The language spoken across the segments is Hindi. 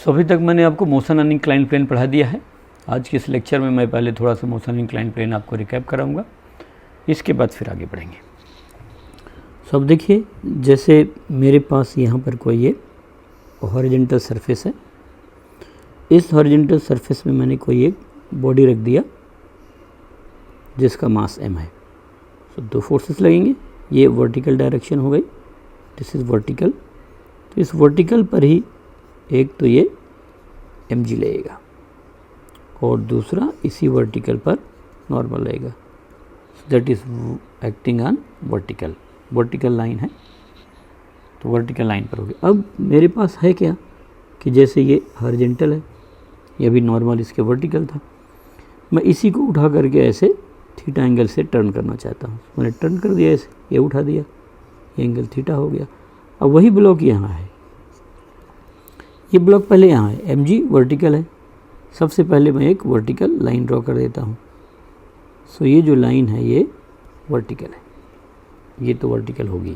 सो अभी तक मैंने आपको मोशन ऑन इंक्लाइंड प्लेन पढ़ा दिया है। आज के इस लेक्चर में मैं पहले थोड़ा सा मोशन ऑन इंक्लाइंड प्लेन आपको रिकैप कराऊंगा, इसके बाद फिर आगे बढ़ेंगे। सो अब देखिए, जैसे मेरे पास यहाँ पर कोई ये हॉरिजॉन्टल सरफेस है, इस हॉरिजॉन्टल सरफेस में मैंने कोई एक बॉडी रख दिया जिसका मास m है। सो दो फोर्सेस लगेंगे, ये वर्टिकल डायरेक्शन हो गई, दिस इज़ वर्टिकल, तो इस वर्टिकल पर ही एक तो ये mg लगेगा और दूसरा इसी वर्टिकल पर नॉर्मल लगेगा, so that is acting on vertical, vertical line है तो वर्टिकल लाइन पर होगी। अब मेरे पास है क्या कि जैसे ये हॉरिजॉन्टल है, ये भी नॉर्मल इसके वर्टिकल था, मैं इसी को उठा करके ऐसे थीटा एंगल से टर्न करना चाहता हूँ। मैंने टर्न कर दिया, ऐसे ये उठा दिया, ये एंगल थीटा हो गया। अब वही ब्लॉक यहाँ है, ये ब्लॉक पहले यहाँ है, mg वर्टिकल है, सबसे पहले मैं एक वर्टिकल लाइन ड्रॉ कर देता हूँ। सो ये जो लाइन है ये वर्टिकल है, ये तो वर्टिकल होगी।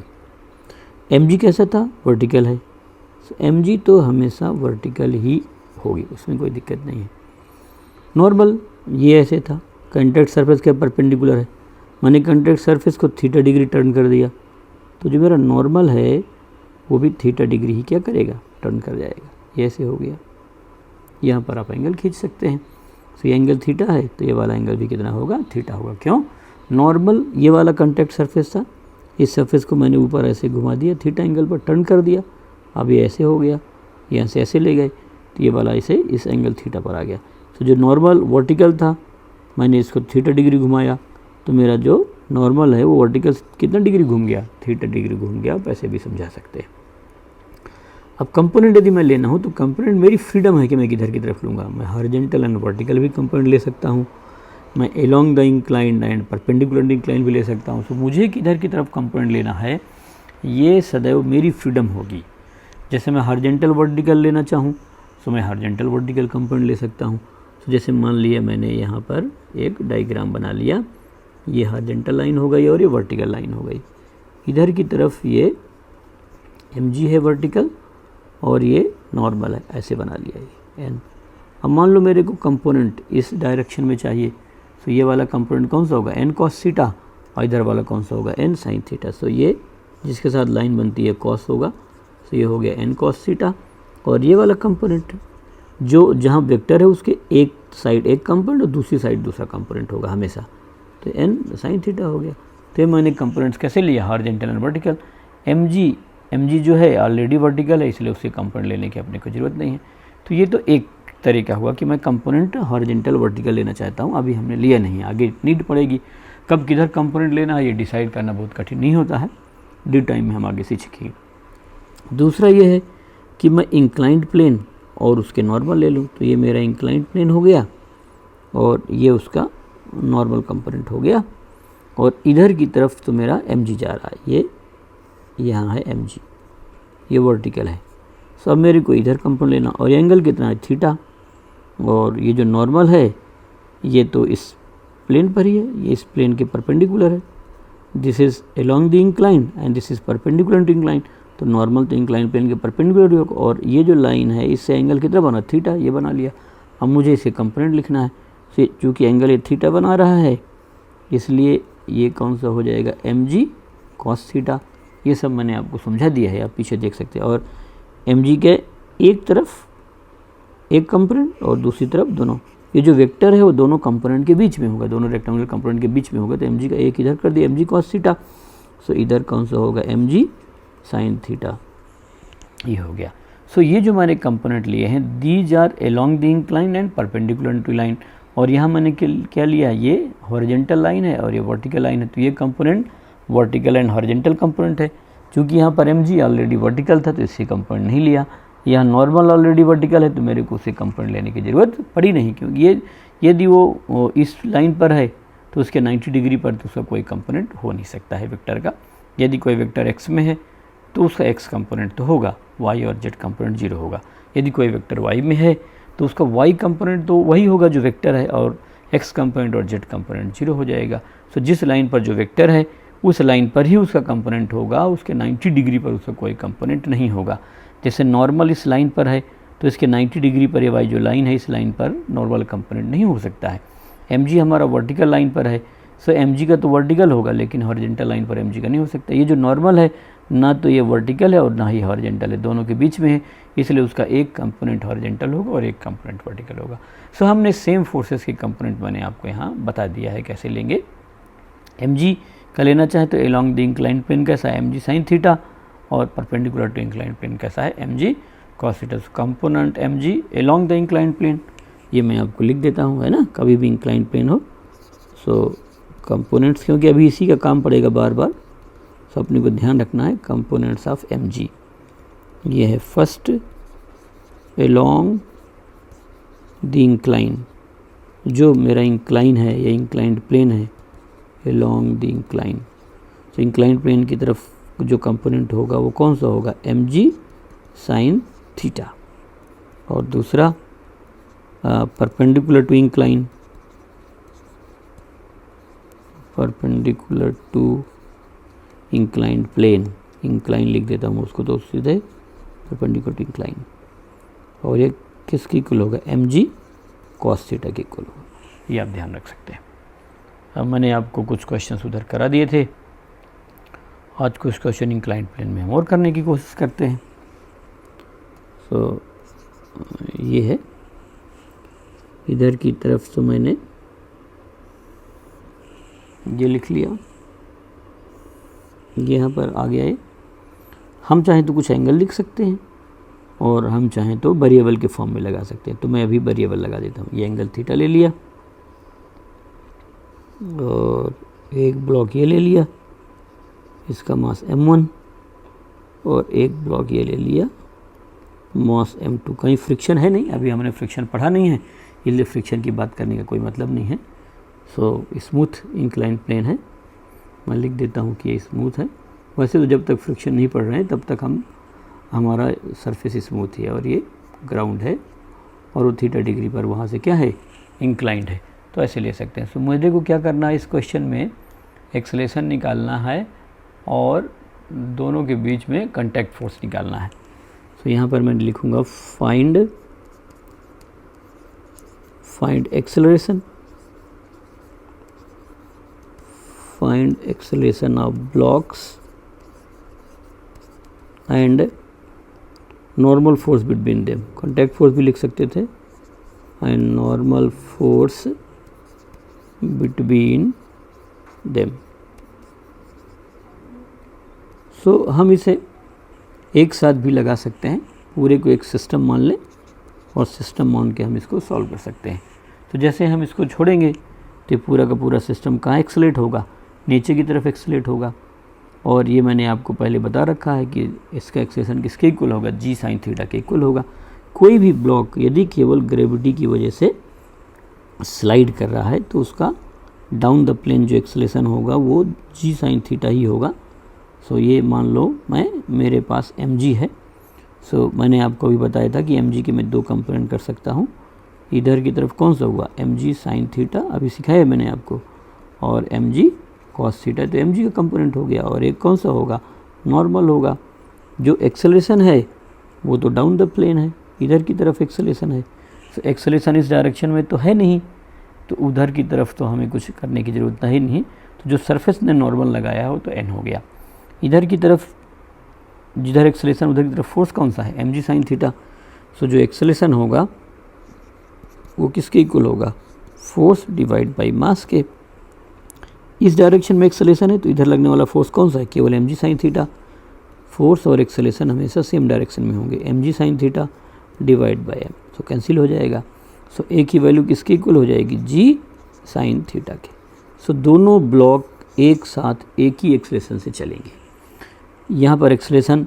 mg कैसा था? वर्टिकल है, सो mg तो हमेशा वर्टिकल ही होगी, उसमें कोई दिक्कत नहीं है। नॉर्मल ये ऐसे था, कॉन्टैक्ट सरफेस के परपेंडिकुलर है, मैंने कॉन्टैक्ट सरफेस को थीटा डिग्री टर्न कर दिया, तो जो मेरा नॉर्मल है वो भी थीटा डिग्री ही क्या करेगा, टर्न कर जाएगा। ये ऐसे हो गया, यहाँ पर आप एंगल खींच सकते हैं। तो ये एंगल थीटा है तो ये वाला एंगल भी कितना होगा, थीटा होगा। क्यों? नॉर्मल ये वाला कॉन्टैक्ट सरफेस था, इस सरफेस को मैंने ऊपर ऐसे घुमा दिया, थीटा एंगल पर टर्न कर दिया, अब ये ऐसे हो गया, यहाँ से ऐसे ले गए तो ये वाला इसे इस एंगल थीटा पर आ गया। तो जो नॉर्मल वर्टिकल था मैंने इसको थीटा डिग्री घुमाया, तो मेरा जो नॉर्मल है वो वर्टिकल कितना डिग्री घूम गया, थीटा डिग्री घूम गया। आप ऐसे भी समझा सकते हैं। अब कंपोनेंट यदि मैं लेना हो तो कंपोनेंट मेरी फ्रीडम है कि मैं किधर की तरफ लूँगा। मैं हॉरिजॉन्टल एंड वर्टिकल भी कंपोनेंट ले सकता हूँ, मैं along the inclined and perpendicular inclined भी ले सकता हूँ। तो मुझे किधर की तरफ कंपोनेंट लेना है ये सदैव मेरी फ्रीडम होगी। जैसे मैं हॉरिजॉन्टल वर्टिकल लेना चाहूँ तो मैं हॉरिजॉन्टल वर्टिकल कंपोनेंट ले सकता हूँ। तो जैसे मान लिया मैंने यहाँ पर एक डायग्राम बना लिया, ये हॉरिजॉन्टल लाइन हो गई और ये वर्टिकल लाइन हो गई, इधर की तरफ ये mg है वर्टिकल और ये नॉर्मल है, ऐसे बना लिया ये n। अब मान लो मेरे को कंपोनेंट इस डायरेक्शन में चाहिए, तो ये वाला कंपोनेंट कौन सा होगा, n cos थीटा, और इधर वाला कौन सा होगा, n sin थीटा। सो ये जिसके साथ लाइन बनती है cos होगा, तो ये हो गया n cos थीटा। और ये वाला कंपोनेंट जो जहाँ वेक्टर है उसके एक साइड एक कंपोनेंट और दूसरी साइड दूसरा कंपोनेंट होगा हमेशा, तो n sin थीटा हो गया। तो ये मैंने कंपोनेंट्स कैसे लिया, हॉरिजॉन्टल एंड वर्टिकल। mg जो है ऑलरेडी वर्टिकल है, इसलिए उससे कंपोनेंट लेने की अपने को ज़रूरत नहीं है। तो ये तो एक तरीका हुआ कि मैं कंपोनेंट हॉरिजॉन्टल वर्टिकल लेना चाहता हूँ, अभी हमने लिया नहीं, आगे नीड पड़ेगी। कब किधर कंपोनेंट लेना है ये डिसाइड करना बहुत कठिन नहीं होता है, ड्यू टाइम में हम आगे सीखेंगे। दूसरा ये है कि मैं इंक्लाइंड प्लेन और उसके नॉर्मल ले लूँ, तो ये मेरा इंक्लाइंड प्लेन हो गया और ये उसका नॉर्मल कंपोनेंट हो गया, और इधर की तरफ तो मेरा mg जा रहा है, ये यहाँ है mg, ये वर्टिकल है। सो अब मेरे को इधर कंपोनेंट लेना, और एंगल कितना है, थीटा, और ये जो नॉर्मल है ये तो इस प्लेन पर ही है, ये इस प्लेन के परपेंडिकुलर है, this is along the incline and this is perpendicular to incline, तो नॉर्मल तो इंक्लाइन प्लेन के परपेंडिकुलर होगा, और ये जो लाइन है इससे एंगल कितना बना, थीटा, ये बना लिया। अब मुझे इसे कंपोनेंट लिखना है, चूँकि एंगल ये थीटा बना रहा है इसलिए ये कौन सा हो जाएगा, mg cos थीटा। ये सब मैंने आपको समझा दिया है, आप पीछे देख सकते हैं। और mg के एक तरफ एक कंपोनेंट और दूसरी तरफ दोनों, ये जो वेक्टर है वो दोनों कंपोनेंट के बीच में होगा, दोनों रेक्टेंगुलर कंपोनेंट के बीच में होगा, तो mg का एक इधर कर दिया, mg cos थीटा। सो इधर कौन सा होगा, mg sin थीटा, ये हो गया। सो ये जो मैंने कंपोनेंट लिए हैं these are along the incline and perpendicular to line, और यहाँ मैंने क्या लिया, ये हॉरिजॉन्टल लाइन है और ये वर्टिकल लाइन है, तो ये component vertical and horizontal component है। क्योंकि यहाँ पर mg ऑलरेडी वर्टिकल था तो इससे कंपोनेंट नहीं लिया, यहाँ नॉर्मल ऑलरेडी वर्टिकल है तो मेरे को उसे कंपोनेंट लेने की ज़रूरत पड़ी नहीं, क्योंकि ये यदि वो इस लाइन पर है तो उसके 90 डिग्री पर तो उसका कोई कंपोनेंट हो नहीं सकता है वेक्टर का। यदि कोई वेक्टर x में है तो उसका x कंपोनेंट तो होगा, y और z कंपोनेंट 0 होगा। यदि कोई वेक्टर y में है तो उसका y कंपोनेंट तो वही होगा जो वेक्टर है, और x कंपोनेंट और z कंपोनेंट 0 हो जाएगा। सो जिस लाइन पर जो वेक्टर है उस लाइन पर ही उसका कंपोनेंट होगा, उसके 90 डिग्री पर उसका कोई कंपोनेंट नहीं होगा। जैसे नॉर्मल इस लाइन पर है तो इसके 90 डिग्री पर ये वाई जो लाइन है, इस लाइन पर नॉर्मल कंपोनेंट नहीं हो सकता है। mg हमारा वर्टिकल लाइन पर है, सो mg का तो वर्टिकल होगा, लेकिन हॉरिजेंटल लाइन पर mg का नहीं हो सकता। ये जो नॉर्मल है ना तो ये वर्टिकल है और ना ही हॉरिजेंटल है, दोनों के बीच में है, इसलिए उसका एक कंपोनेंट हॉरिजेंटल होगा और एक कंपोनेंट वर्टिकल होगा। सो हमने सेम फोर्सेस के कंपोनेंट मैंने आपको यहाँ बता दिया है कैसे लेंगे। mg का लेना चाहे तो एलॉन्ग द इंक्लाइंड प्लेन कैसा है, mg sin थीटा, और परपेंडिकुलर टू इंक्लाइंड प्लेन कैसा है, mg cos theta. Component mg along the inclined plane, ये मैं आपको लिख देता हूँ, है ना, कभी भी इंक्लाइंड प्लेन हो। सो कंपोनेंट्स, क्योंकि अभी इसी का काम पड़ेगा बार बार, सो अपने को ध्यान रखना है। कंपोनेंट्स ऑफ mg, ये है फर्स्ट एलॉन्ग द इंक्लाइन, जो मेरा इंक्लाइन है या इंक्लाइंड प्लेन है, एलॉन्ग द इंक्लाइन। तो इंक्लाइंड प्लेन की तरफ जो कंपोनेंट होगा वो कौन सा होगा, mg sin थीटा। और दूसरा perpendicular to incline, perpendicular to inclined plane, incline लिख देता हूँ उसको तो सीधे परपेंडिकुलर टू इंक्लाइन, और ये किसकी इक्वल होगा, mg cos थीटा की इक्वल होगा। ये आप ध्यान रख सकते हैं। अब मैंने आपको कुछ क्वेश्चंस उधर करा दिए थे, आज कुछ क्वेश्चन इंक्लाइंड प्लेन में हम और करने की कोशिश करते हैं। सो ये है इधर की तरफ, तो मैंने ये लिख लिया, ये यहाँ पर आ गया है। हम चाहें तो कुछ एंगल लिख सकते हैं और हम चाहें तो वेरिएबल के फॉर्म में लगा सकते हैं, तो मैं अभी वेरिएबल लगा देता हूँ। ये एंगल थीटा ले लिया और एक ब्लॉक ये ले लिया, इसका मास m1, और एक ब्लॉक ये ले लिया मास m2। कहीं फ्रिक्शन है नहीं, अभी हमने फ्रिक्शन पढ़ा नहीं है, इसलिए फ्रिक्शन की बात करने का कोई मतलब नहीं है। सो स्मूथ इंक्लाइंड प्लेन है, मैं लिख देता हूँ कि ये स्मूथ है। वैसे तो जब तक फ्रिक्शन नहीं पढ़ रहे हैं तब तक हमारा सरफेस स्मूथ है, और ये ग्राउंड है, और वो थीटा डिग्री पर वहाँ से क्या है, इंक्लाइंड है, तो ऐसे ले सकते हैं। सो मुझे को क्या करना है, इस क्वेश्चन में एक्सेलेरेशन निकालना है और दोनों के बीच में कांटेक्ट फोर्स निकालना है। सो यहाँ पर मैं लिखूँगा find acceleration, find acceleration of blocks and normal force between them. Contact force भी लिख सकते थे, and normal force between them. So हम इसे एक साथ भी लगा सकते हैं, पूरे को एक सिस्टम मान लें और सिस्टम मान के हम इसको सॉल्व कर सकते हैं। तो जैसे हम इसको छोड़ेंगे तो पूरा का पूरा सिस्टम कहाँ एक्सेलेरेट होगा, नीचे की तरफ एक्सेलेरेट होगा, और ये मैंने आपको पहले बता रखा है कि इसका एक्सेलेरेशन किसके इक्वल होगा, g sin थीटा के इक्वल होगा। कोई भी ब्लॉक यदि केवल ग्रेविटी की वजह से स्लाइड कर रहा है तो उसका डाउन द प्लेन जो एक्सेलेरेशन होगा वो g sin थीटा ही होगा। सो ये मान लो मेरे पास mg है। सो मैंने आपको भी बताया था कि mg के मैं दो कंपोनेंट कर सकता हूँ। इधर की तरफ कौन सा हुआ, mg sin थीटा, अभी सिखाया मैंने आपको, और mg cos थीटा, तो mg का कंपोनेंट हो गया, और एक कौन सा होगा, नॉर्मल होगा। जो एक्सेलरेशन है वो तो डाउन द प्लेन है, इधर की तरफ एक्सेलरेशन है। तो एक्सेलरेशन इस डायरेक्शन में तो है नहीं, तो उधर की तरफ तो हमें कुछ करने की ज़रूरत ही नहीं। तो जो सरफेस ने नॉर्मल लगाया हो तो n हो गया। इधर की तरफ जिधर एक्सेलरेशन उधर की तरफ फोर्स कौन सा है, mg sin थीटा। सो जो एक्सेलरेशन होगा वो किसके इक्वल होगा, फोर्स डिवाइड बाई मास के। इस डायरेक्शन में एक्सेलरेशन है तो इधर लगने वाला फोर्स कौन सा है, केवल mg sin थीटा। फोर्स और एक्सेलरेशन हमेशा सेम डायरेक्शन में होंगे, mg sin theta divide by m, तो कैंसिल हो जाएगा। सो ए की वैल्यू किसके इक्वल हो जाएगी, g sin थीटा के। सो दोनों ब्लॉक एक साथ एक ही एक्सेलरेशन से चलेंगे। यहाँ पर एक्सेलरेशन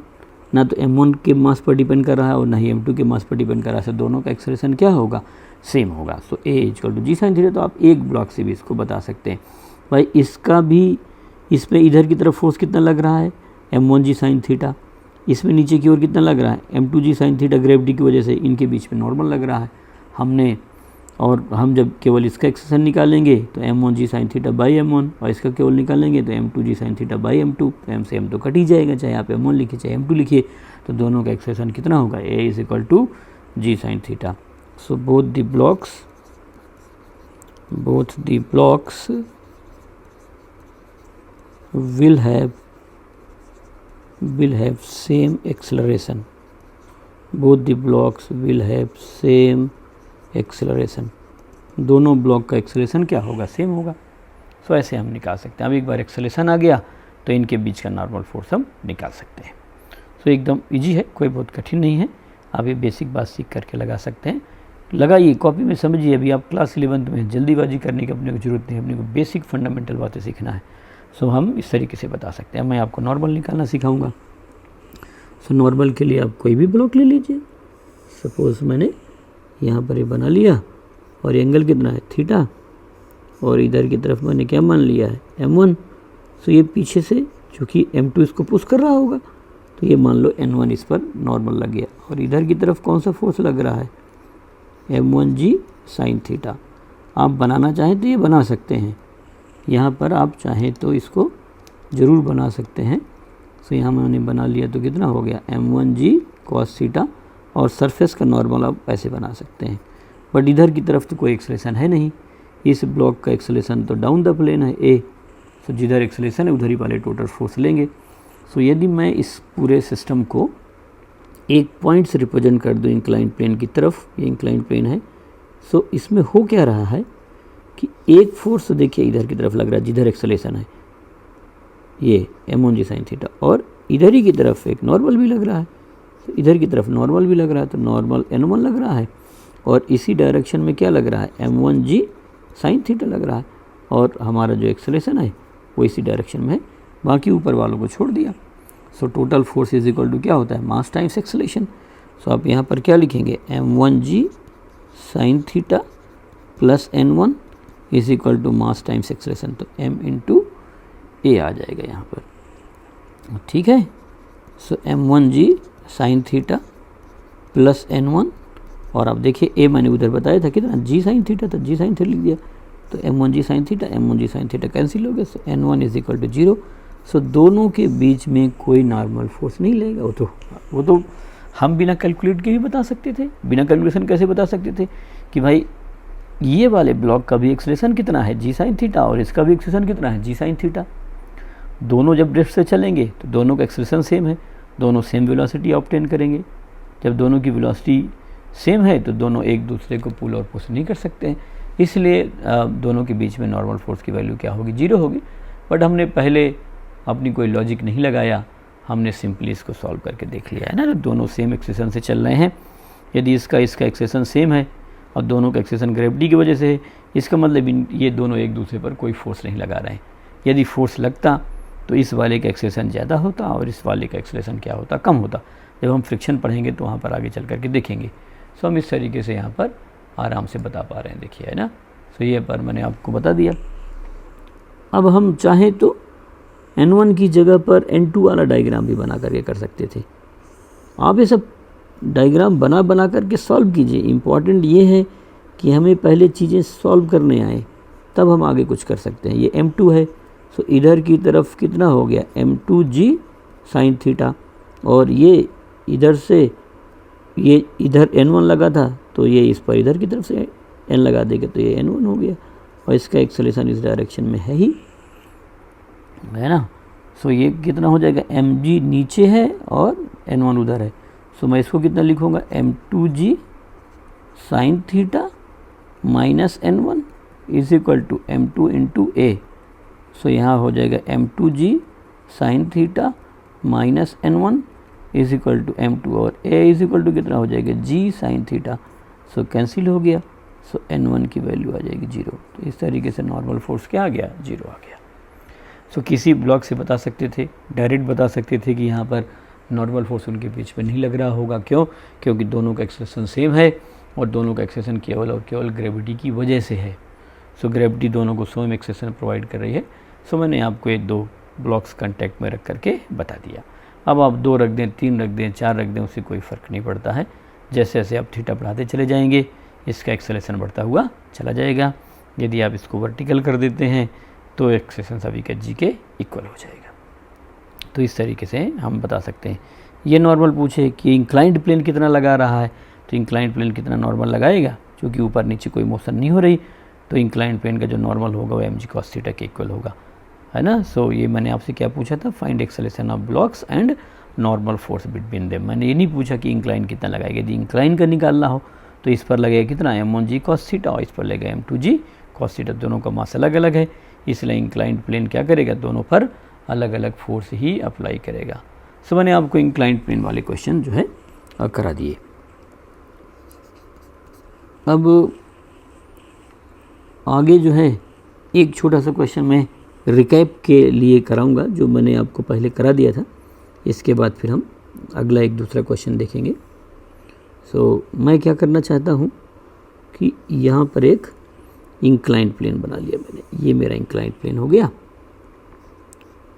ना तो m1 के मास पर डिपेंड कर रहा है और ना ही m2 के मास पर डिपेंड कर रहा है, सो दोनों का एक्सेलरेशन क्या होगा, सेम होगा। So a equal to g sin theta. तो आप एक ब्लॉक से भी इसको बता सकते हैं भाई, इसका भी इसमें इधर की तरफ फोर्स कितना लग रहा है, m1g sin थीटा, इसमें नीचे की ओर कितना लग रहा है, m2g sin थीटा, ग्रेविटी की वजह से इनके बीच में नॉर्मल लग रहा है हमने। और हम जब केवल इसका एक्सेलरेशन निकालेंगे तो m1g sin theta by m1, और इसका केवल निकालेंगे तो m2g sin theta by m2, तो m से m तो कट ही जाएगा, चाहे आप m1 लिखिए चाहे m2 लिखिए, तो दोनों का एक्सेलरेशन कितना होगा, a is equal to g sin theta. So both the blocks will have same acceleration. Both the blocks will have same acceleration. दोनों ब्लॉक का एक्सेलरेशन क्या होगा, सेम होगा. सो ऐसे हम निकाल सकते हैं. अब एक बार एक्सेलरेशन आ गया तो इनके बीच का नॉर्मल फोर्स हम निकाल सकते हैं. सो एकदम इजी है, कोई बहुत कठिन नहीं है. आप ये बेसिक बात सीख करके लगा सकते हैं. लगाइए, कॉपी में समझिए. अभी आप क्लास 11th में, जल्दीबाजी करने की अपने को जरूरत नहीं है. अपने को बेसिक फंडामेंटल बातें सीखना है. सो हम इस तरीके से बता सकते हैं. मैं आपको नॉर्मल निकालना सिखाऊंगा. सो नॉर्मल के लिए आप कोई भी ब्लॉक ले लीजिए. सपोज मैंने यहाँ पर ये बना लिया और एंगल कितना है, थीटा, और इधर की तरफ मैंने क्या मान लिया है, m1. सो ये पीछे से चूँकि m2 इसको पुश कर रहा होगा तो ये मान लो n1 इस पर नॉर्मल लग गया. और इधर की तरफ कौन सा फोर्स लग रहा है, m1g साइन थीटा. आप बनाना चाहें तो ये बना सकते हैं. यहाँ पर आप चाहें तो इसको ज़रूर बना सकते हैं. सो यहाँ मैंने बना लिया तो कितना हो गया, m1g cos थीटा. और सरफेस का नॉर्मल आप ऐसे बना सकते हैं. बट इधर की तरफ तो कोई एक्सेलेरेशन है नहीं. इस ब्लॉक का एक्सेलेरेशन तो डाउन द प्लेन है ए. सो जिधर एक्सेलेरेशन है उधर ही वाले टोटल फोर्स लेंगे. सो यदि मैं इस पूरे सिस्टम को एक पॉइंट से रिप्रेजेंट कर दूँ इंक्लाइंड प्लेन की तरफ, ये इंक्लाइंड प्लेन है. सो इसमें हो क्या रहा है कि एक फोर्स देखिए इधर की तरफ लग रहा है जिधर एक्सेलेरेशन है, ये m1g साइन थीटा, और इधर ही की तरफ एक नॉर्मल भी लग रहा है. तो इधर की तरफ नॉर्मल भी लग रहा है तो नॉर्मल n1 लग रहा है. और इसी डायरेक्शन में क्या लग रहा है, m1g साइन थीटा लग रहा है. और हमारा जो एक्सेलेरेशन है वो इसी डायरेक्शन में है. बाकी ऊपर वालों को छोड़ दिया. So total force is equal to क्या होता है, मास टाइम्स एक्सेलेरेशन. सो आप यहाँ पर क्या लिखेंगे, m1g sine theta plus n1 is equal to mass times acceleration. तो m इंटू ए आ जाएगा यहाँ पर. ठीक है. सो m1g sine theta plus n1, और आप देखिए ए मैंने उधर बताया था कितना, g साइन थीटा था, g साइन थीटा लिख दिया. तो m1g sine theta, m1g sine theta cancel हो गया. सो n1 इज इक्वल टू 0. सो दोनों के बीच में कोई नॉर्मल फोर्स नहीं लेगा. वो तो हम बिना कैलकुलेट के भी बता सकते थे. बिना कैलकुलेशन कैसे बता सकते थे कि भाई ये वाले ब्लॉक का भी एक्सेलेरेशन कितना है, g साइन थीटा, और इसका भी एक्सेलेरेशन कितना है, g साइन थीटा. दोनों जब ड्रिफ्ट से चलेंगे तो दोनों का एक्सेलेरेशन सेम है, दोनों सेम वेलोसिटी ऑब्टेन करेंगे. जब दोनों की वेलोसिटी सेम है तो दोनों एक दूसरे को पुल और पुश नहीं कर सकते हैं. इसलिए दोनों के बीच में नॉर्मल फोर्स की वैल्यू क्या होगी, 0 होगी. बट हमने पहले अपनी कोई लॉजिक नहीं लगाया, हमने सिंपली इसको सॉल्व करके देख लिया है ना. तो दोनों सेम एक्सेलेरेशन से चल रहे हैं. यदि इसका एक्सेलेरेशन सेम है और दोनों का एक्सेलेरेशन ग्रेविटी की वजह से है, इसका मतलब ये दोनों एक दूसरे पर कोई फोर्स नहीं लगा रहे हैं. यदि फोर्स लगता तो इस वाले का एक्सेलेरेशन ज़्यादा होता और इस वाले का एक्सेलेरेशन क्या होता, कम होता. जब हम फ्रिक्शन पढ़ेंगे तो वहाँ पर आगे चल करके देखेंगे. सो हम इस तरीके से यहाँ पर आराम से बता पा रहे हैं, देखिए, है ना. सो ये पर मैंने आपको बता दिया. अब हम चाहें तो n1 की जगह पर n2 वाला डायग्राम भी बना करके कर सकते थे. आप ये सब डायग्राम बना करके सॉल्व कीजिए. इम्पॉर्टेंट ये है कि हमें पहले चीज़ें सॉल्व करने आए, तब हम आगे कुछ कर सकते हैं. ये m2 है. सो इधर की तरफ कितना हो गया, m2g साइन थीटा, और ये इधर से ये इधर n1 लगा था तो ये इस पर इधर की तरफ से n लगा देगा तो ये n1 हो गया. और इसका एक्सेलेरेशन इस डायरेक्शन में है ही, है ना. सो ये कितना हो जाएगा, mg नीचे है और n1 उधर है. सो मैं इसको कितना लिखूँगा, m2g sine theta minus n1 is equal to m2 into A. So यहाँ हो जाएगा m2g sine theta minus n1 is equal to m2, और a इज इक्वल टू कितना हो जाएगा, g साइन थीटा. सो कैंसिल हो गया. सो n1 की वैल्यू आ जाएगी 0. तो इस तरीके से नॉर्मल फोर्स क्या आ गया, 0 आ गया. सो किसी ब्लॉक से बता सकते थे, डायरेक्ट बता सकते थे कि यहाँ पर नॉर्मल फोर्स उनके बीच में नहीं लग रहा होगा. क्यों, क्योंकि दोनों का एक्सेलेरेशन सेम है और दोनों का एक्सेलेरेशन केवल और केवल ग्रेविटी की वजह से है. सो ग्रेविटी दोनों को सेम एक्सेलेरेशन प्रोवाइड कर रही है. सो मैंने आपको ये 2 ब्लॉक्स कांटेक्ट में रख करके बता दिया. अब आप 2 रख दें, 3 रख दें, 4 रख दें, उससे कोई फ़र्क नहीं पड़ता है. जैसे जैसे आप थीटा बढ़ाते चले जाएंगे इसका एक्सेलेरेशन बढ़ता हुआ चला जाएगा. यदि आप इसको वर्टिकल कर देते हैं तो एक्सेलेरेशन सभी का g के इक्वल हो जाएगा. तो इस तरीके से हम बता सकते हैं. ये नॉर्मल पूछे कि इंक्लाइंड प्लेन कितना लगा रहा है तो इंक्लाइंड प्लेन कितना नॉर्मल लगाएगा, क्योंकि ऊपर नीचे कोई मोशन नहीं हो रही, तो इंक्लाइंड प्लेन का जो नॉर्मल होगा वो mg cos थीटा के इक्वल होगा, है ना। सो ये मैंने आपसे क्या पूछा था, find acceleration of blocks and normal force between them. मैंने ये नहीं पूछा कि इंक्लाइन कितना लगाएगा, यदि इंक्लाइन का निकालना हो तो इस पर लगेगा कितना m1g cos थीटा और इस पर लगेगा m2g cos थीटा, दोनों का मास अलग अलग है, इसलिए इंक्लाइंड प्लेन क्या करेगा, दोनों पर अलग अलग फोर्स ही अप्लाई करेगा। सो मैंने आपको इंक्लाइंड प्लेन वाले क्वेश्चन जो है करा दिए। अब आगे जो है एक छोटा सा क्वेश्चन मैं रिकैप के लिए कराऊंगा, जो मैंने आपको पहले करा दिया था, इसके बाद फिर हम अगला एक दूसरा क्वेश्चन देखेंगे। सो मैं क्या करना चाहता हूँ कि यहाँ पर एक इंक्लाइंड प्लेन बना लिया मैंने, ये मेरा इंक्लाइंड प्लेन हो गया।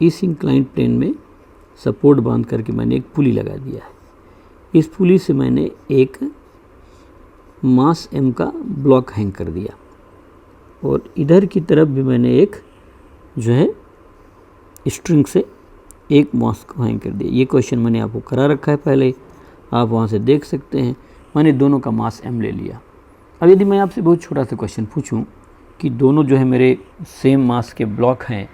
इस इंक्लाइंड प्लेन में सपोर्ट बांध करके मैंने एक पुली लगा दिया है। इस पुली से मैंने एक मास m का ब्लॉक हैंग कर दिया और इधर की तरफ भी मैंने एक जो है स्ट्रिंग से एक मास को हैंग कर दिया। ये क्वेश्चन मैंने आपको करा रखा है पहले, आप वहाँ से देख सकते हैं। मैंने दोनों का मास m ले लिया। अब यदि मैं आपसे बहुत छोटा सा क्वेश्चन पूछूं कि दोनों जो है मेरे सेम मास के ब्लॉक हैं,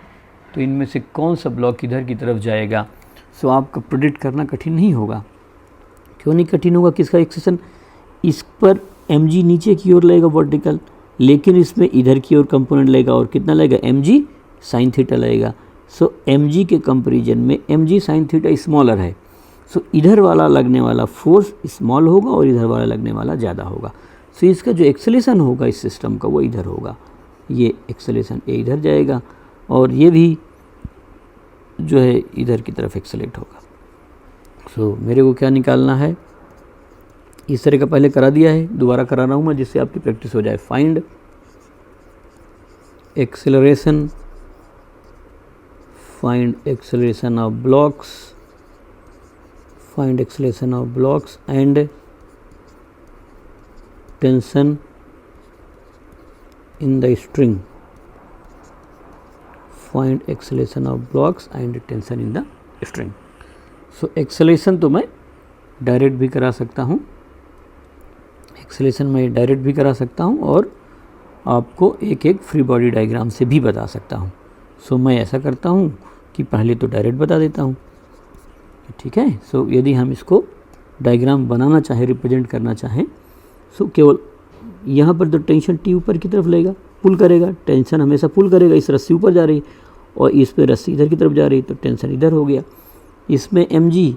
तो इनमें से कौन सा ब्लॉक इधर की तरफ जाएगा, सो आपका प्रेडिक्ट करना कठिन नहीं होगा। क्यों नहीं कठिन होगा, किसका एक्सेशन, इस पर mg नीचे की ओर लगेगा वर्टिकल, लेकिन इसमें इधर की ओर कंपोनेंट लगेगा और कितना लगेगा, mg साइन थीटा लगेगा। सो mg के कंपैरिजन में mg साइन थीटा स्मॉलर है, सो इधर वाला लगने वाला फोर्स स्मॉल होगा और इधर वाला लगने वाला ज़्यादा होगा। सो इसका जो एक्सेलेरेशन होगा इस सिस्टम का वो इधर होगा, ये एक्सेलेरेशन ये इधर जाएगा और ये भी जो है इधर की तरफ एक्सेलेरेट होगा। सो मेरे को क्या निकालना है, इस तरह का पहले करा दिया है, दोबारा करा रहा हूँ मैं जिससे आपकी प्रैक्टिस हो जाए। Find acceleration of blocks, find acceleration of blocks and tension in the string, find acceleration of blocks and tension in the string. So acceleration तो मैं डायरेक्ट भी करा सकता हूँ, एक्सेलरेशन मैं डायरेक्ट भी करा सकता हूँ और आपको एक एक फ्री बॉडी डायग्राम से भी बता सकता हूँ। सो मैं ऐसा करता हूँ कि पहले तो डायरेक्ट बता देता हूँ, ठीक है। सो यदि हम इसको डायग्राम बनाना चाहें, रिप्रेजेंट करना चाहें, सो केवल यहाँ पर तो टेंशन टी ऊपर की तरफ लेगा, पुल करेगा, टेंशन हमेशा पुल करेगा, इस रस्सी ऊपर जा रही और इस पर रस्सी इधर की तरफ जा रही, तो टेंशन इधर हो गया। इसमें mg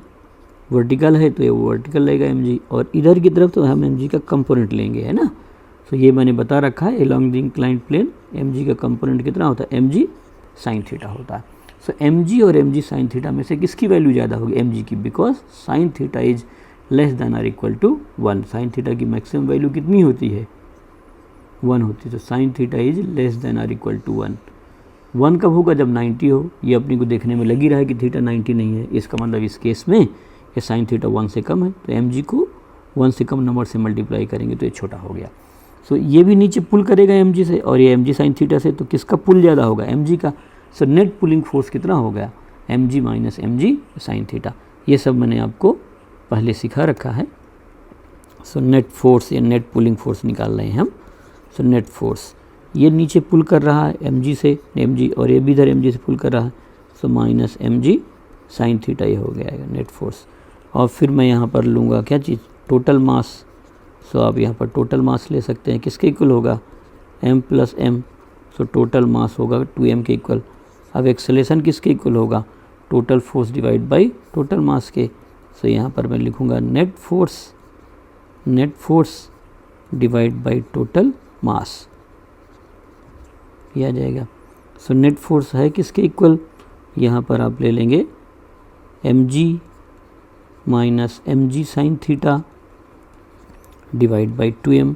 वर्टिकल है तो ये वर्टिकल लेगा mg, और इधर की तरफ तो हम mg का कंपोनेंट लेंगे, है ना। तो ये मैंने बता रखा है, along the inclined plane mg का कंपोनेंट कितना होता है, mg साइन थीटा होता है। सो mg और mg साइन थीटा में से किसकी वैल्यू ज़्यादा होगी, mg की, because sine theta is less than or equal to 1। Sine theta की मैक्सिमम वैल्यू कितनी होती है, 1 होती है। तो sine theta is less than or equal to 1। 1 कब होगा, जब 90 हो। ये अपने को देखने में लगी रहा है कि थीटा 90 नहीं है, इसका मतलब इस केस में ये साइन थीटा 1 से कम है, तो mg को 1 से कम नंबर से मल्टीप्लाई करेंगे तो ये छोटा हो गया। सो ये भी नीचे पुल करेगा mg से, और ये mg साइन थीटा से, तो किसका पुल ज़्यादा होगा, mg का। सो नेट पुलिंग फोर्स कितना हो गया, mg minus mg sine theta. ये सब मैंने आपको पहले सिखा रखा है। सो नेट फोर्स या नेट पुलिंग फोर्स निकाल रहे हैं हम। सो नेट फोर्स ये नीचे पुल कर रहा है mg से, mg, और ये भी इधर mg से पुल कर रहा है, so minus mg sine theta ये हो गया नेट फोर्स। और फिर मैं यहाँ पर लूँगा क्या चीज़, टोटल मास। सो आप यहाँ पर टोटल मास ले सकते हैं, किसके इक्वल होगा, m plus m। So total mass होगा 2m के इक्वल। अब एक्सेलरेशन किसके इक्वल होगा, total force divide by total mass के। सो यहाँ पर मैं लिखूँगा net force divide by total mass, ये आ जाएगा। सो नेट फोर्स है किसके इक्वल, यहाँ पर आप ले लेंगे mg minus mg sine theta divide by 2m।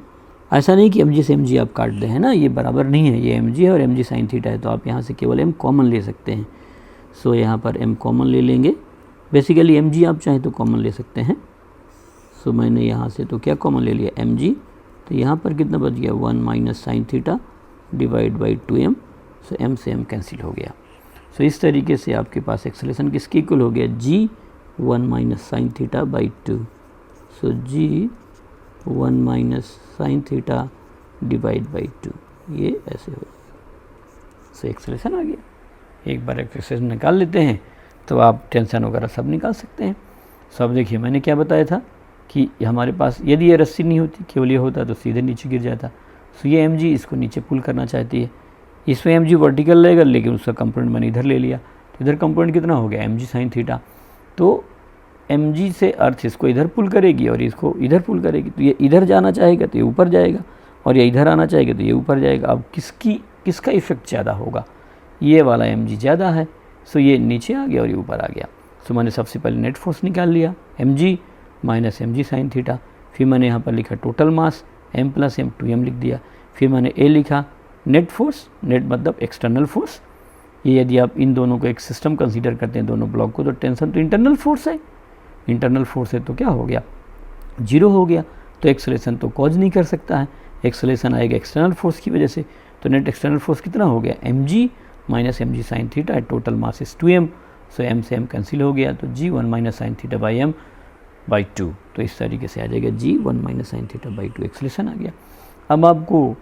ऐसा नहीं कि mg से mg आप काट दें, है ना, ये बराबर नहीं है, ये mg है और mg साइन थीटा है, तो आप यहाँ से केवल m कॉमन ले सकते हैं। सो यहाँ पर m कॉमन ले लेंगे, बेसिकली mg आप चाहें तो कॉमन ले सकते हैं। सो मैंने यहाँ से तो क्या कॉमन ले लिया, mg, तो यहाँ पर कितना बच गया, 1 minus sine theta divide by 2m। So m से m कैंसिल हो गया। सो इस तरीके से आपके पास एक्सेलरेशन किसके इक्वल हो गया, g 1 minus sine theta by 2। So g 1 minus sine theta divide by 2, ये ऐसे हो। सो एक्सेलेरेशन आ गया। एक बार एक्सेलेरेशन निकाल लेते हैं तो आप टेंशन वगैरह सब निकाल सकते हैं। सो अब देखिए मैंने क्या बताया था कि हमारे पास यदि ये रस्सी नहीं होती, केवल ये होता तो सीधे नीचे गिर जाता। सो ये mg इसको नीचे पुल करना चाहती है, इसमें mg वर्टिकल रहेगा लेकिन उसका कंपोनेंट मैंने इधर ले लिया, तो इधर कंपोनेंट कितना हो गया mg साइन थीटा। तो mg से अर्थ इसको इधर पुल करेगी और इसको इधर पुल करेगी, तो ये इधर जाना चाहेगा तो ये ऊपर जाएगा और ये इधर आना चाहेगा तो ये ऊपर जाएगा। अब किसका इफेक्ट ज़्यादा होगा, ये वाला mg ज़्यादा है। सो ये नीचे आ गया और ये ऊपर आ गया। सो मैंने सबसे पहले नेट फोर्स निकाल लिया mg minus mg sine theta, फिर मैंने यहाँ पर लिखा total mass m plus m 2m लिख दिया, फिर मैंने a लिखा नेट फोर्स, नेट मतलब एक्सटर्नल फोर्स। ये यदि आप इन दोनों को एक सिस्टम कंसीडर करते हैं दोनों ब्लॉक को, तो टेंशन तो इंटरनल फोर्स है, इंटरनल फोर्स है तो क्या हो गया, जीरो हो गया। तो एक्सेलरेशन तो कॉज नहीं कर सकता है, एक्सेलरेशन आएगा एक्सटर्नल फोर्स की वजह से। तो नेट एक्सटर्नल फोर्स कितना हो गया mg minus mg sine theta, total mass is 2m। So m से m कैंसिल हो गया, तो g 1 minus sine theta by m by 2। तो इस तरीके से आ जाएगा g 1 minus sine theta by 2, acceleration आ गया। अब आपको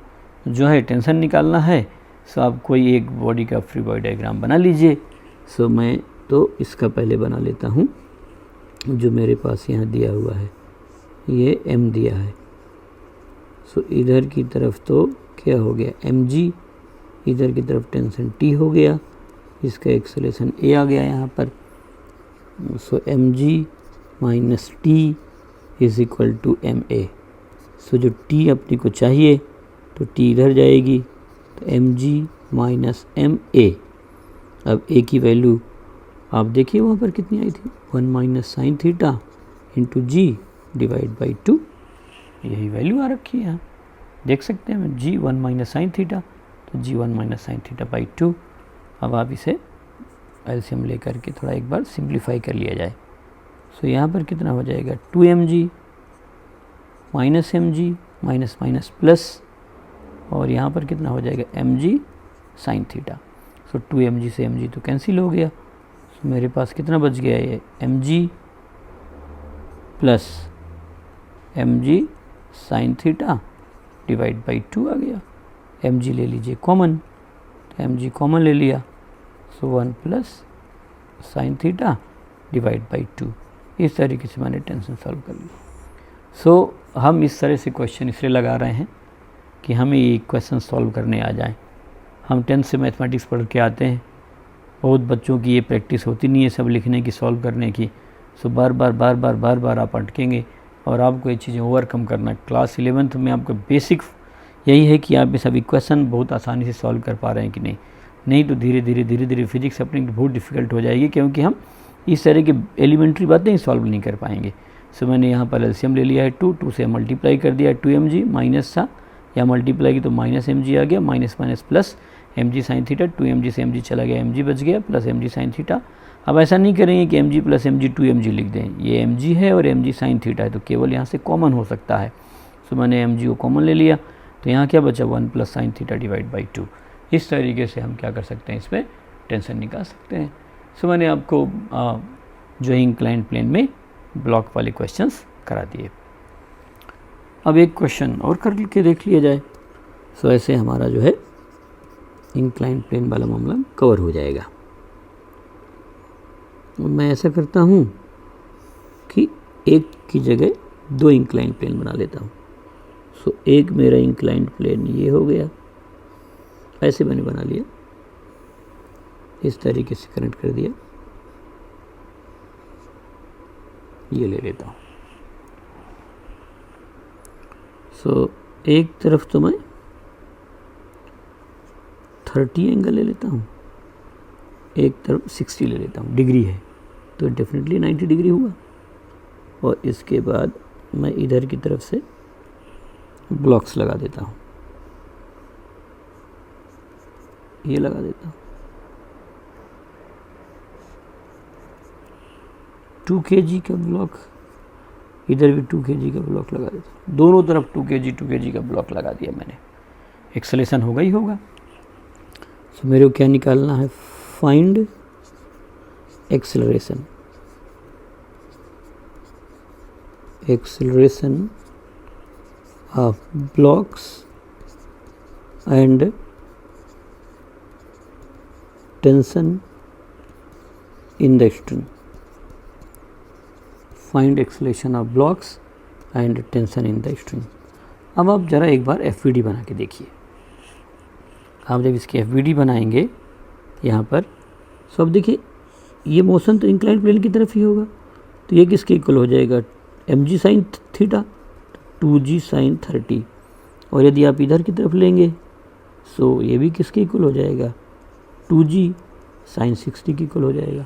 जो है टेंशन निकालना है। सो आप कोई एक बॉडी का फ्री बॉडी डायग्राम बना लीजिए। सो मैं तो इसका पहले बना लेता हूँ, जो मेरे पास यहाँ दिया हुआ है, ये m दिया है। सो इधर की तरफ तो क्या हो गया mg, इधर की तरफ टेंशन t हो गया, इसका एक्सेलरेशन a आ गया यहाँ पर। So mg minus T is equal to ma। So जो t अपने को चाहिए तो t इधर जाएगी, तो mg माइनस ma। अब a की वैल्यू आप देखिए वहाँ पर कितनी आई थी, 1 minus sine theta into g divide by 2, यही वैल्यू आ रखी है, देख सकते हैं g 1 माइनस साइन थीटा, तो g 1 minus sine theta by 2। अब आप इसे एलसीएम लेकर के थोड़ा एक बार सिंप्लीफाई कर लिया जाए। सो यहाँ पर कितना हो जाएगा 2mg minus mg minus minus plus, और यहाँ पर कितना हो जाएगा mg साइन थीटा। सो 2mg से mg तो कैंसिल हो गया। सो मेरे पास कितना बच गया, ये mg plus mg sine theta divide by 2 आ गया। mg ले लीजिए कॉमन, तो mg कॉमन ले लिया, सो 1 plus sine theta divide by 2। इस तरीके से मैंने टेंशन सॉल्व कर लिया। सो हम इस तरह से क्वेश्चन इसलिए लगा रहे हैं कि हमें ये क्वेश्चन सॉल्व करने आ जाए। हम 10th से मैथमेटिक्स पढ़ के आते हैं, बहुत बच्चों की ये प्रैक्टिस होती नहीं है सब लिखने की, सॉल्व करने की। सो बार बार आप अटकेंगे और आपको ये चीज़ें ओवरकम करना। क्लास 11th में आपका बेसिक यही है कि आप ये सभी क्वेश्चन बहुत आसानी से सॉल्व कर पा रहे हैं कि नहीं तो धीरे धीरे फिजिक्स अपनी बहुत डिफ़िकल्ट हो जाएगी, क्योंकि हम इस तरह की एलिमेंट्री बातें ही सॉल्व नहीं कर पाएंगे। सो मैंने यहाँ पर एलसीएम ले लिया है 2 से मल्टीप्लाई कर दिया 2mg, माइनस था या मल्टीप्लाई की तो माइनस mg आ गया, minus minus plus mg sine theta, 2mg से mg चला गया, mg बच गया प्लस mg साइन थीटा। अब ऐसा नहीं करेंगे कि mg प्लस mg 2mg लिख दें, ये mg है और mg साइन थीटा है तो केवल यहाँ से कॉमन हो सकता है। सो मैंने mg को कॉमन ले लिया, तो यहाँ क्या बचा 1 plus sine theta divide by 2। इस तरीके से हम क्या कर सकते हैं, इस पर टेंशन निकाल सकते हैं। सो मैंने आपको जो है इंक्लाइंड प्लेन में ब्लॉक वाले क्वेश्चंस करा दिए। अब एक क्वेश्चन और कर के देख लिया जाए। सो ऐसे हमारा जो है इंक्लाइंड प्लेन वाला मामला कवर हो जाएगा। मैं ऐसा करता हूँ कि एक की जगह 2 इंक्लाइंड प्लेन बना लेता हूँ। सो एक मेरा इंक्लाइंड प्लेन ये हो गया, ऐसे मैंने बना लिया, इस तरीके से कनेक्ट कर दिया, ये ले लेता हूँ। सो एक तरफ तो मैं 30 एंगल ले लेता हूँ, एक तरफ 60 ले लेता हूँ, डिग्री है तो डेफिनेटली 90 डिग्री हुआ। और इसके बाद मैं इधर की तरफ से ब्लॉक्स लगा देता हूँ, ये लगा देता हूँ 2 kg का ब्लॉक, इधर भी 2 kg का ब्लॉक लगा देता हूँ, दोनों तरफ 2 kg का ब्लॉक लगा दिया मैंने। एक्सेलेरेशन होगा ही होगा। सो मेरे को क्या निकालना है, find acceleration. Acceleration of blocks and tension in the string. Find acceleration of blocks and tension in the string. अब आप ज़रा एक बार FVD बना के देखिए। आप जब इसकी FVD बनाएंगे यहाँ पर, तो अब देखिए ये मोशन तो इंक्लाइंड प्लेन की तरफ ही होगा, तो ये किसके इक्वल हो जाएगा, mg sine theta 2g sine 30। और यदि आप इधर की तरफ लेंगे सो ये भी किसके इक्वल हो जाएगा, 2g साइन 60 की इक्वल हो जाएगा।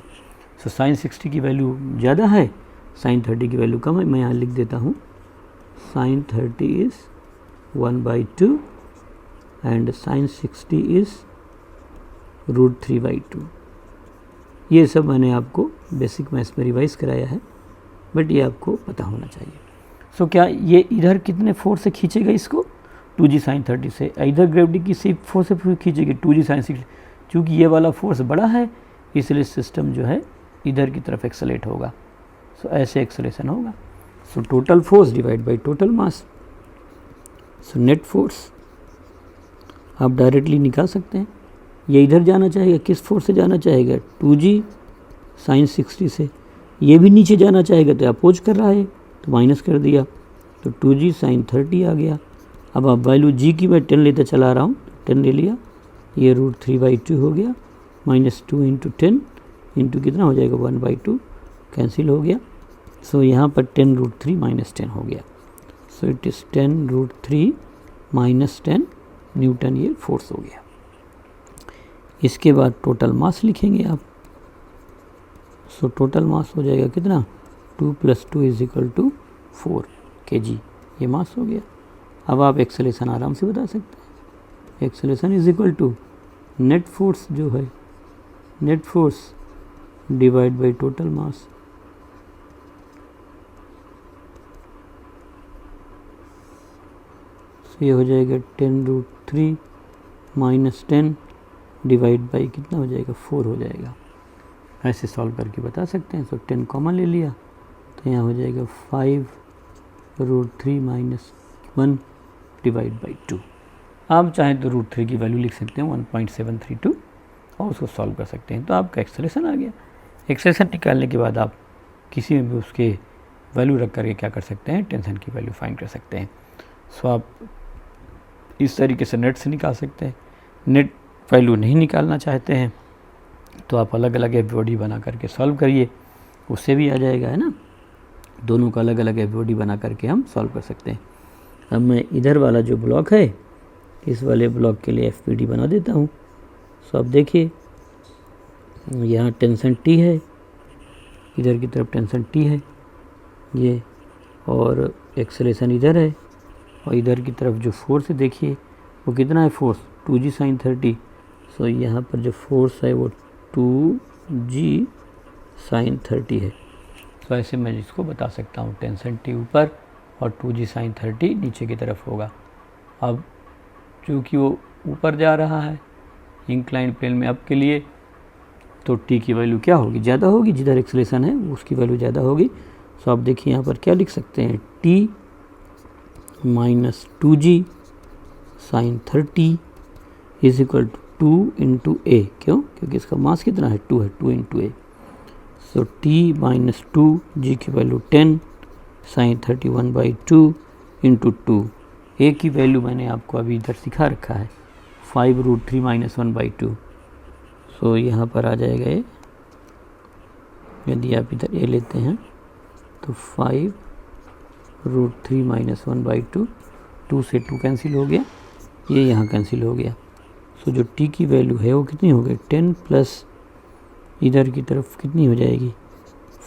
सो साइन 60 की वैल्यू ज़्यादा है, साइन 30 की वैल्यू कम है। मैं यहाँ लिख देता हूँ sine 30 is 1/2 and sine 60 is √3/2। ये सब मैंने आपको बेसिक मैथ्स में रिवाइज कराया है, बट ये आपको पता होना चाहिए। सो क्या ये इधर कितने फोर्स से खींचेगा इसको, 2g साइन 30 से, इधर ग्रेविटी की सिर्फ फोर्स से खींचेगी 2g साइन 60। चूँकि ये वाला फोर्स बड़ा है इसलिए सिस्टम जो है इधर की तरफ एक्सेलेरेट होगा। सो ऐसे एक्सेलेरेशन होगा। सो total force divide by total mass. So net force आप डायरेक्टली निकाल सकते हैं। ये इधर जाना चाहेगा, किस फोर्स से जाना चाहेगा, 2g साइन 60 से। ये भी नीचे जाना चाहेगा तो अपोज कर रहा है तो माइनस कर दिया, तो 2g साइन 30 आ गया। अब आप वैल्यू g की मैं 10 लेते चला रहा हूँ, 10 ले लिया, ये √3/2 हो गया, -2 × 10 इंटू कितना हो जाएगा 1/2, कैंसिल हो गया। सो यहाँ पर 10 √3 - 10 हो गया। सो इट इज़ 10 √3 - 10 न्यूटन, ये फोर्स हो गया। इसके बाद टोटल मास लिखेंगे आप। सो टोटल मास हो जाएगा कितना, 2 + 2 = 4 kg, ये मास हो गया। अब आप एक्सेलेरेशन आराम से बता सकते हैं। Acceleration is equal to net force जो है, net force divide by total mass. ये हो जाएगा 10 √3 - 10 डिवाइड बाई कितना हो जाएगा, 4 हो जाएगा। ऐसे सॉल्व करके बता सकते हैं। सो 10 कॉमन ले लिया तो यहाँ हो जाएगा 5 √3 - 1 डिवाइड बाई 2। आप चाहें तो √3 की वैल्यू लिख सकते हैं 1.732 और उसको सॉल्व कर सकते हैं। तो आपका एक्सेलेरेशन आ गया। एक्सेलेरेशन निकालने के बाद आप किसी में भी उसके वैल्यू रख करके क्या कर सकते हैं, टेंशन की वैल्यू फाइंड कर सकते हैं। सो आप इस तरीके से नेट से निकाल सकते हैं। नेट वैल्यू नहीं निकालना चाहते हैं तो आप अलग अलग एफबीओडी बना करके सॉल्व करिए, उससे भी आ जाएगा, है ना। दोनों का अलग अलग एफबीओडी बना करके हम सॉल्व कर सकते हैं। अब मैं इधर वाला जो ब्लॉक है इस वाले ब्लॉक के लिए एफपीडी बना देता हूँ। सो अब देखिए यहाँ टेंशन टी है, इधर की तरफ टेंशन टी है ये, और एक्सेलेरेशन इधर है, और इधर की तरफ जो फोर्स है देखिए वो कितना है, फोर्स 2g साइन 30। सो यहाँ पर जो फोर्स है वो 2g साइन 30 है। तो ऐसे मैं इसको बता सकता हूँ, टेंशन टी ऊपर और 2g साइन 30 नीचे की तरफ होगा। अब चूँकि वो ऊपर जा रहा है इंक्लाइन प्लेन में अब के लिए, तो टी की वैल्यू क्या होगी, ज़्यादा होगी, जिधर एक्सेलेरेशन है उसकी वैल्यू ज़्यादा होगी। सो आप देखिए यहाँ पर क्या लिख सकते हैं, t minus 2g sine 30 is equal to 2 × a। क्यों, क्योंकि इसका मास कितना है, 2 है, 2 × a। So t minus 2g की वैल्यू 10 साइन 31/2 × 2। a की वैल्यू मैंने आपको अभी इधर सिखा रखा है, 5 √3 - 1/2। सो यहाँ पर आ जाएगा ये, यदि आप इधर a लेते हैं तो 5 √3 - 1/2, 2 से 2 कैंसिल हो गया, ये यहाँ कैंसिल हो गया। सो जो t की वैल्यू है वो कितनी हो गई, 10 प्लस इधर की तरफ कितनी हो जाएगी,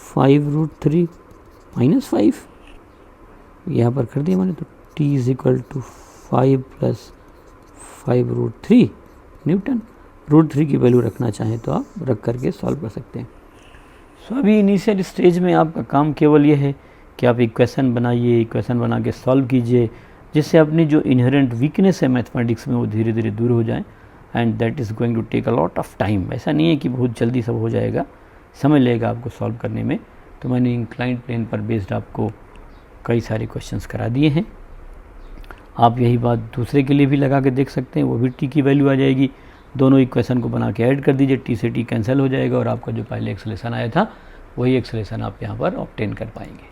5 √3 - 5, यहाँ पर कर दिया मैंने। तो t is equal to 5 + 5 √3 newton. √3 की वैल्यू रखना चाहें तो आप रख करके सॉल्व कर सकते हैं। सो अभी इनिशियल स्टेज में आपका काम केवल ये है कि आप इक्वेशन बनाइए, इक्वेशन बना के सॉल्व कीजिए, जिससे अपनी जो इनहेरेंट वीकनेस है मैथमेटिक्स में वो धीरे धीरे दूर हो जाए। And that is going to take a lot of time. ऐसा नहीं है कि बहुत जल्दी सब हो जाएगा, समय लगेगा आपको सॉल्व करने में। तो मैंने इंक्लाइंड प्लेन पर बेस्ड आपको कई सारे क्वेश्चंस करा दिए हैं। आप यही बात दूसरे के लिए भी लगा के देख सकते हैं, वो भी टी की वैल्यू आ जाएगी। दोनों इक्वेशन को बना के ऐड कर दीजिए, टी से टी कैंसिल हो जाएगा और आपका जो पहले एक्सलेशन आया था वही एक्सलेशन आप यहाँ पर ऑब्टेन कर पाएंगे।